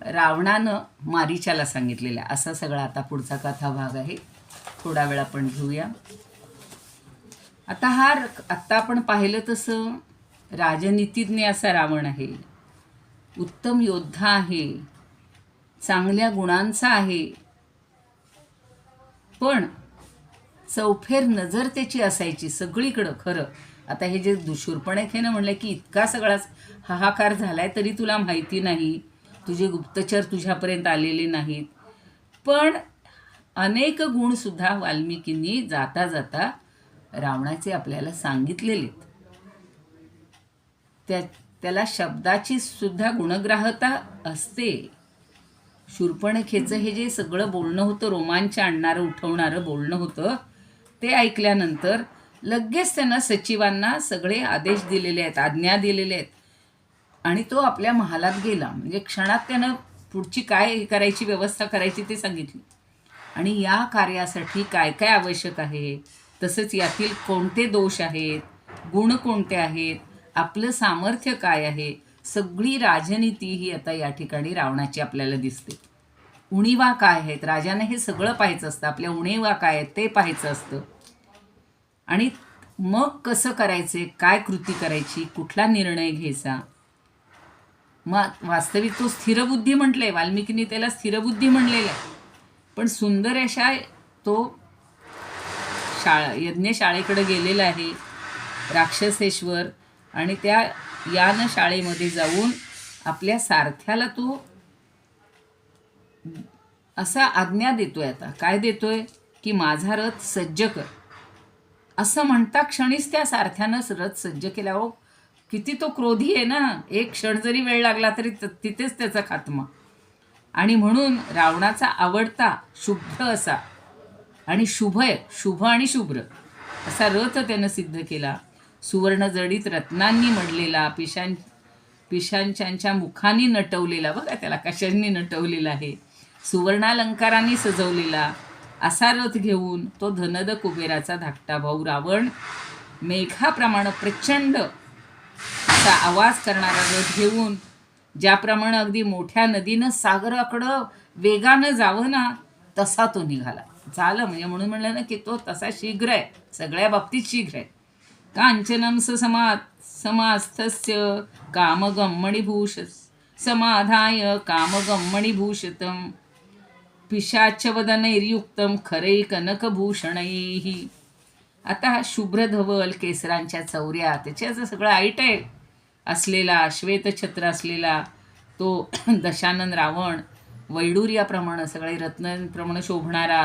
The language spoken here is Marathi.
रावणानं मारीच्याला सांगितलेलं आहे. असा सगळा आता पुढचा कथा भाग आहे. थोडा वेळ आपण घेऊया. आता आत्ता आपण पाहिलं तसं राजनीतिज्ञ असा रावण आहे, उत्तम योद्धा आहे, चांगल्या गुणांचा आहे, पण चौफेर नजर त्याची असायची सगळीकडं. खरं आता हे जे शूर्पणखेनं म्हणलं की इतका सगळाच हाहाकार झालाय तरी तुला माहिती नाही, तुझे गुप्तचर तुझ्यापर्यंत आलेले नाहीत. पण अनेक गुणसुद्धा वाल्मिकींनी जाता जाता रावणाचे आपल्याला सांगितलेले. त्याला शब्दाची सुद्धा गुणग्राहता असते. शूर्पणखेचं हे जे सगळं बोलणं होतं, रोमांच आणणारं उठवणारं बोलणं होतं, ते ऐकल्यानंतर लगेच त्यानं सचिवांना सगळे आदेश दिलेले आहेत, आज्ञा दिलेले आहेत आणि तो आपल्या महालात गेला. म्हणजे क्षणात त्यानं पुढची काय करायची व्यवस्था करायची ते सांगितली आणि या कार्यासाठी काय काय आवश्यक आहे, तसंच यातील कोणते दोष आहेत, गुण कोणते आहेत, आपलं सामर्थ्य काय आहे, सगळी राजनीती ही आता या ठिकाणी रावणाची आपल्याला दिसते. उणीवा काय आहेत, राजाने हे सगळं पाहायचं असतं, आपल्या उणीवा काय आहेत ते पाहायचं असतं आणि मग कसं करायचे, काय कृती करायची, कुठला निर्णय घ्यायचा. मग वास्तविक तो स्थिरबुद्धी म्हटलंय, वाल्मिकींनी त्याला स्थिरबुद्धी म्हणलेलं आहे. पण सुंदर अशा तो यज्ञशाळेकडे गेलेला आहे राक्षसेश्वर आणि त्या यान शाळेमध्ये जाऊन आपल्या सारथ्याला तो असा आज्ञा देतोय. आता काय देतोय की माझा रथ सज्ज कर, असं म्हणता क्षणीच त्या सारथ्यानंच रथ सज्ज केला. हो किती तो क्रोधी आहे ना, एक क्षण जरी वेळ लागला तरी तिथेच त्याचा खात्मा. आणि म्हणून रावणाचा आवडता शुभ्र असा आणि शुभ आणि शुभ्र असा रथ त्यानं सिद्ध केला. सुवर्ण जडित रत्नांनी मढलेला, पिशांच्या मुखांनी नटवलेला, बघा त्याला कशांनी नटवलेला आहे, सुवर्णालंकारांनी सजवलेला असा रथ घेऊन तो धनद कुबेराचा धाकटा भाऊ रावण मेघाप्रमाणे प्रचंड असा आवाज करणारा रथ घेऊन, ज्याप्रमाणे अगदी मोठ्या नदीनं सागराकडं वेगानं जावं ना तसा तो निघाला. झालं म्हणजे म्हणून म्हणलं ना की तो तसा शीघ्र आहे, सगळ्या बाबतीत शीघ्र आहे. कांचनम समास्थस्य कामगम्मणीभूष समाधाय कामगम्मणीभूषितम पिशाचवदनैर्युक्तम खरै कनकभूषणैः. आता शुभ्र धवल केसरांच्या चौऱ्या, त्याच्याचं सगळं आयटय असलेला, श्वेतछत्र असलेला तो दशानन रावण, वैडूर्याप्रमाणे सगळे रत्नांप्रमाणे शोभणारा